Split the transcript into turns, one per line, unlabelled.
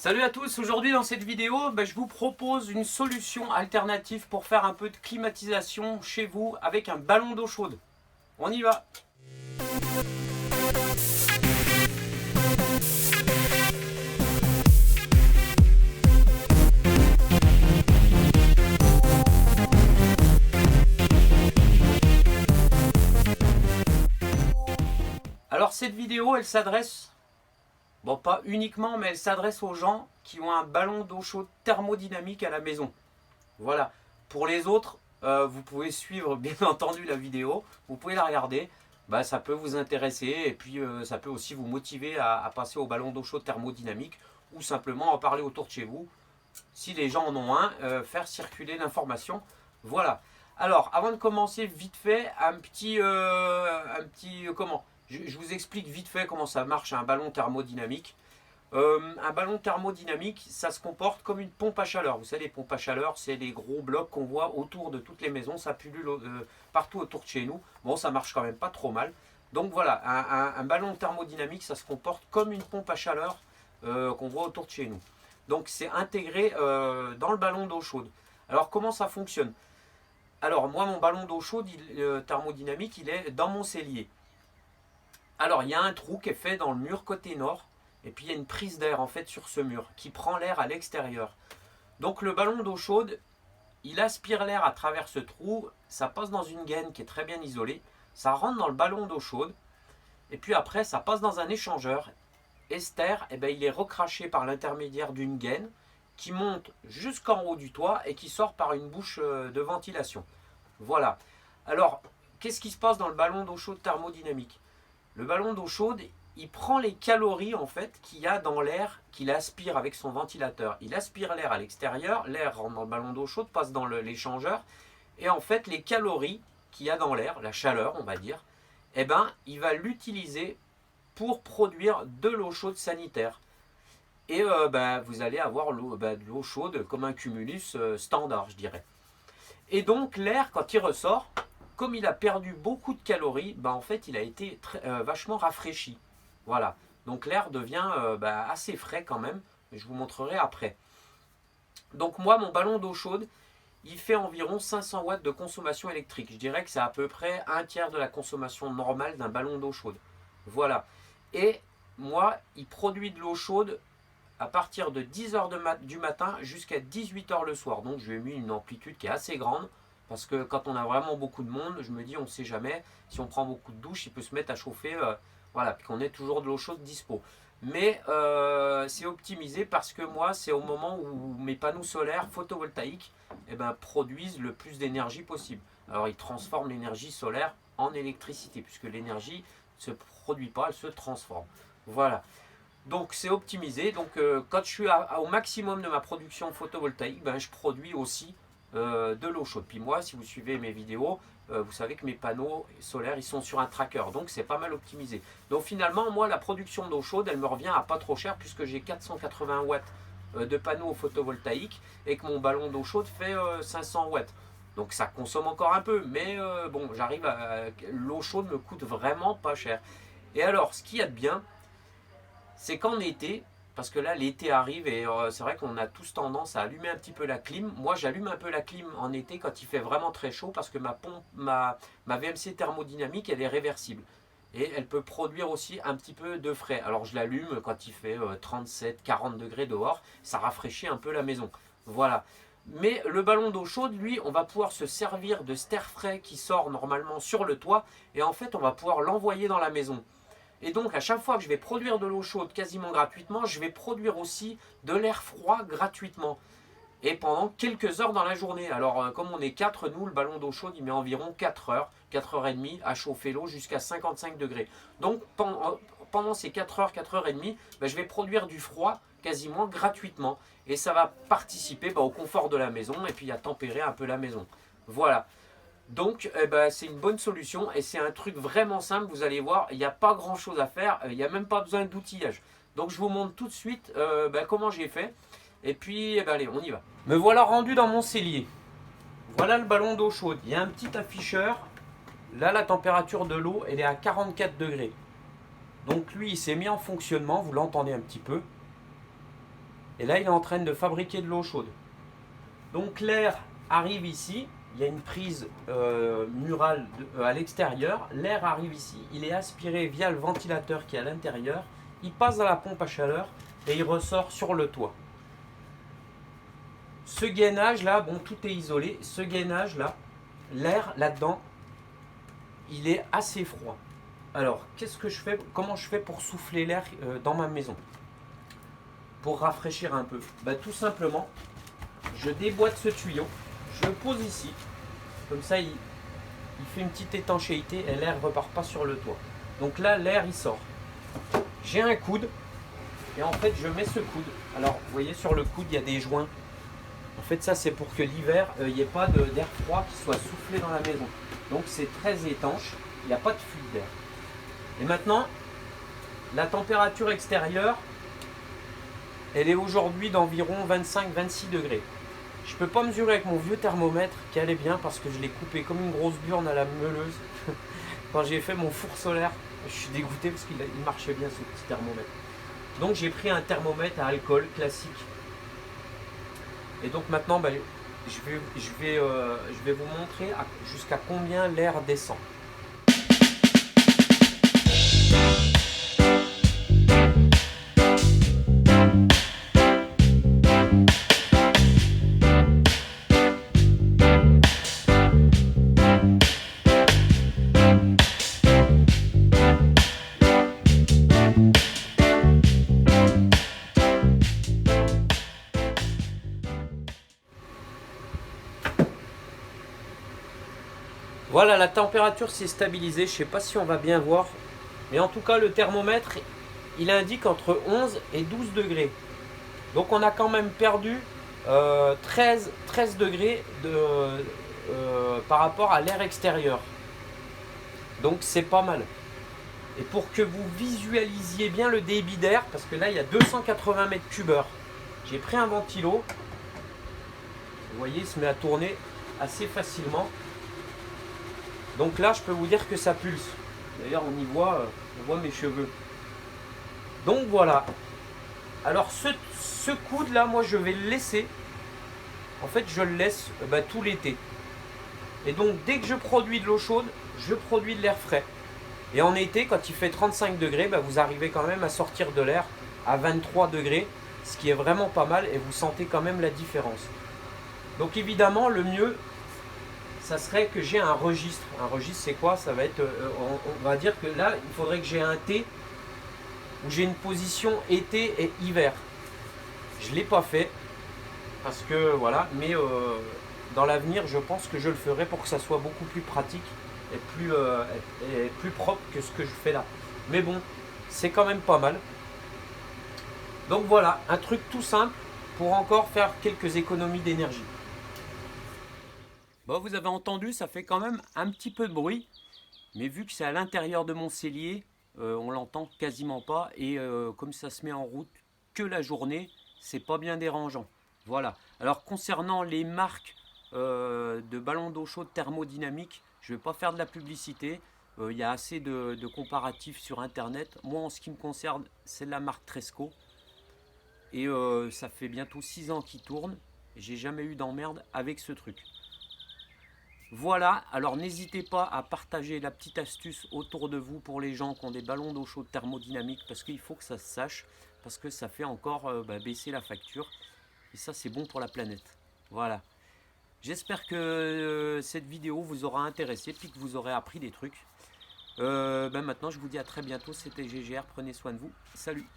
Salut à tous, aujourd'hui dans cette vidéo, je vous propose une solution alternative pour faire un peu de climatisation chez vous avec un ballon d'eau chaude. On y va! Alors cette vidéo, elle s'adresse, bon pas uniquement, mais elle s'adresse aux gens qui ont un ballon d'eau chaude thermodynamique à la maison. Voilà. Pour les autres, vous pouvez suivre bien entendu la vidéo, vous pouvez la regarder, ça peut vous intéresser et puis ça peut aussi vous motiver à passer au ballon d'eau chaude thermodynamique ou simplement en parler autour de chez vous. Si les gens en ont un, faire circuler l'information. Voilà. Alors, avant de commencer, vite fait, comment je vous explique vite fait comment ça marche un ballon thermodynamique. Un ballon thermodynamique, ça se comporte comme une pompe à chaleur. Vous savez, les pompes à chaleur, c'est les gros blocs qu'on voit autour de toutes les maisons. Ça pullule partout autour de chez nous. Bon, ça marche quand même pas trop mal. Donc voilà, un ballon thermodynamique, ça se comporte comme une pompe à chaleur qu'on voit autour de chez nous. Donc c'est intégré dans le ballon d'eau chaude. Alors comment ça fonctionne? Alors moi, mon ballon d'eau chaude thermodynamique, il est dans mon cellier. Alors il y a un trou qui est fait dans le mur côté nord. Et puis il y a une prise d'air en fait sur ce mur qui prend l'air à l'extérieur. Donc le ballon d'eau chaude, il aspire l'air à travers ce trou, ça passe dans une gaine qui est très bien isolée, ça rentre dans le ballon d'eau chaude, et puis après ça passe dans un échangeur. Et cet air, il est recraché par l'intermédiaire d'une gaine qui monte jusqu'en haut du toit et qui sort par une bouche de ventilation. Voilà. Alors, qu'est-ce qui se passe dans le ballon d'eau chaude thermodynamique? Le ballon d'eau chaude, il prend les calories en fait qu'il y a dans l'air qu'il aspire avec son ventilateur. Il aspire l'air à l'extérieur, l'air rentre dans le ballon d'eau chaude, passe dans l'échangeur, et en fait les calories qu'il y a dans l'air, la chaleur on va dire, il va l'utiliser pour produire de l'eau chaude sanitaire. Et vous allez avoir de l'eau chaude comme un cumulus standard, je dirais. Et donc l'air, quand il ressort, comme il a perdu beaucoup de calories, en fait il a été vachement rafraîchi. Voilà, donc l'air devient assez frais quand même, mais je vous montrerai après. Donc moi, mon ballon d'eau chaude, il fait environ 500 watts de consommation électrique. Je dirais que c'est à peu près un tiers de la consommation normale d'un ballon d'eau chaude. Voilà, et moi, il produit de l'eau chaude à partir de 10h du matin jusqu'à 18h le soir. Donc je lui ai mis une amplitude qui est assez grande, parce que quand on a vraiment beaucoup de monde, je me dis on ne sait jamais, si on prend beaucoup de douches, il peut se mettre à chauffer... voilà, puis qu'on ait toujours de l'eau chaude dispo. Mais c'est optimisé parce que moi, c'est au moment où mes panneaux solaires photovoltaïques produisent le plus d'énergie possible. Alors, ils transforment l'énergie solaire en électricité, puisque l'énergie ne se produit pas, elle se transforme. Voilà. Donc, c'est optimisé. Donc, quand je suis au maximum de ma production photovoltaïque, je produis aussi de l'eau chaude. Puis moi, si vous suivez mes vidéos, vous savez que mes panneaux solaires, ils sont sur un tracker, donc c'est pas mal optimisé. Donc finalement, moi, la production d'eau chaude, elle me revient à pas trop cher, puisque j'ai 480 watts de panneaux photovoltaïques, et que mon ballon d'eau chaude fait 500 watts. Donc ça consomme encore un peu, mais bon, j'arrive à... L'eau chaude me coûte vraiment pas cher. Et alors, ce qu'il y a de bien, c'est qu'en été... Parce que là, l'été arrive et c'est vrai qu'on a tous tendance à allumer un petit peu la clim. Moi, j'allume un peu la clim en été quand il fait vraiment très chaud, parce que ma VMC thermodynamique, elle est réversible. Et elle peut produire aussi un petit peu de frais. Alors, je l'allume quand il fait 37, 40 degrés dehors. Ça rafraîchit un peu la maison. Voilà. Mais le ballon d'eau chaude, lui, on va pouvoir se servir de cet air frais qui sort normalement sur le toit. Et en fait, on va pouvoir l'envoyer dans la maison. Et donc, à chaque fois que je vais produire de l'eau chaude quasiment gratuitement, je vais produire aussi de l'air froid gratuitement. Et pendant quelques heures dans la journée. Alors, comme on est 4, nous, le ballon d'eau chaude, il met environ 4 heures, 4h30 à chauffer l'eau jusqu'à 55 degrés. Donc, pendant ces 4 heures, 4h30, je vais produire du froid quasiment gratuitement. Et ça va participer au confort de la maison et puis à tempérer un peu la maison. Voilà. Donc c'est une bonne solution et c'est un truc vraiment simple, vous allez voir, il n'y a pas grand chose à faire, il n'y a même pas besoin d'outillage. Donc je vous montre tout de suite comment j'ai fait et puis allez, on y va. Me voilà rendu dans mon cellier. Voilà le ballon d'eau chaude, il y a un petit afficheur, là la température de l'eau elle est à 44 degrés. Donc lui il s'est mis en fonctionnement, vous l'entendez un petit peu. Et là, il est en train de fabriquer de l'eau chaude. Donc l'air arrive ici. Il y a une prise murale à l'extérieur. L'air arrive ici. Il est aspiré via le ventilateur qui est à l'intérieur. Il passe dans la pompe à chaleur et il ressort sur le toit. Ce gainage là, bon, tout est isolé. Ce gainage là, l'air là-dedans, il est assez froid. Alors, qu'est-ce que je fais? Comment je fais pour souffler l'air dans ma maison? Pour rafraîchir un peu? Bah, tout simplement, je déboîte ce tuyau, je le pose ici. Comme ça, il fait une petite étanchéité et l'air ne repart pas sur le toit. Donc là, l'air, il sort. J'ai un coude et en fait, je mets ce coude. Alors, vous voyez, sur le coude, il y a des joints. En fait, ça, c'est pour que l'hiver, il n'y ait pas d'air froid qui soit soufflé dans la maison. Donc, c'est très étanche. Il n'y a pas de fuite d'air. Et maintenant, la température extérieure, elle est aujourd'hui d'environ 25-26 degrés. Je ne peux pas mesurer avec mon vieux thermomètre qui allait bien parce que je l'ai coupé comme une grosse burne à la meuleuse. Quand j'ai fait mon four solaire, je suis dégoûté parce qu'il marchait bien ce petit thermomètre. Donc j'ai pris un thermomètre à alcool classique. Et donc maintenant, ben, je vais vous montrer jusqu'à combien l'air descend. Voilà, la température s'est stabilisée. Je ne sais pas si on va bien voir. Mais en tout cas, le thermomètre, il indique entre 11 et 12 degrés. Donc on a quand même perdu 13 degrés par rapport à l'air extérieur. Donc c'est pas mal. Et pour que vous visualisiez bien le débit d'air, parce que là il y a 280 mètres cubes heure. J'ai pris un ventilo. Vous voyez, il se met à tourner assez facilement. Donc là, je peux vous dire que ça pulse. D'ailleurs, on voit mes cheveux. Donc voilà. Alors ce coude là, moi je vais le laisser. En fait, je le laisse tout l'été. Et donc dès que je produis de l'eau chaude, je produis de l'air frais. Et en été, quand il fait 35 degrés, vous arrivez quand même à sortir de l'air à 23 degrés. Ce qui est vraiment pas mal et vous sentez quand même la différence. Donc évidemment, le mieux, ça serait que j'ai un registre. Un registre, c'est quoi? Ça va être, on va dire que là, il faudrait que j'ai un T où j'ai une position été et hiver. Je ne l'ai pas fait parce que voilà, mais dans l'avenir, je pense que je le ferai pour que ça soit beaucoup plus pratique et plus propre que ce que je fais là. Mais bon, c'est quand même pas mal. Donc voilà, un truc tout simple pour encore faire quelques économies d'énergie. Bon, vous avez entendu, ça fait quand même un petit peu de bruit, mais vu que c'est à l'intérieur de mon cellier, on l'entend quasiment pas, et comme ça se met en route que la journée, c'est pas bien dérangeant. Voilà. Alors concernant les marques de ballons d'eau chaude thermodynamiques, je ne vais pas faire de la publicité, il y a assez de comparatifs sur internet. Moi en ce qui me concerne, c'est la marque Tresco, et ça fait bientôt 6 ans qu'il tourne, j'ai jamais eu d'emmerde avec ce truc. Voilà, alors n'hésitez pas à partager la petite astuce autour de vous pour les gens qui ont des ballons d'eau chaude thermodynamiques, parce qu'il faut que ça se sache, parce que ça fait encore baisser la facture, et ça c'est bon pour la planète. Voilà, j'espère que cette vidéo vous aura intéressé, puis que vous aurez appris des trucs. Maintenant je vous dis à très bientôt, c'était GGR, prenez soin de vous, salut.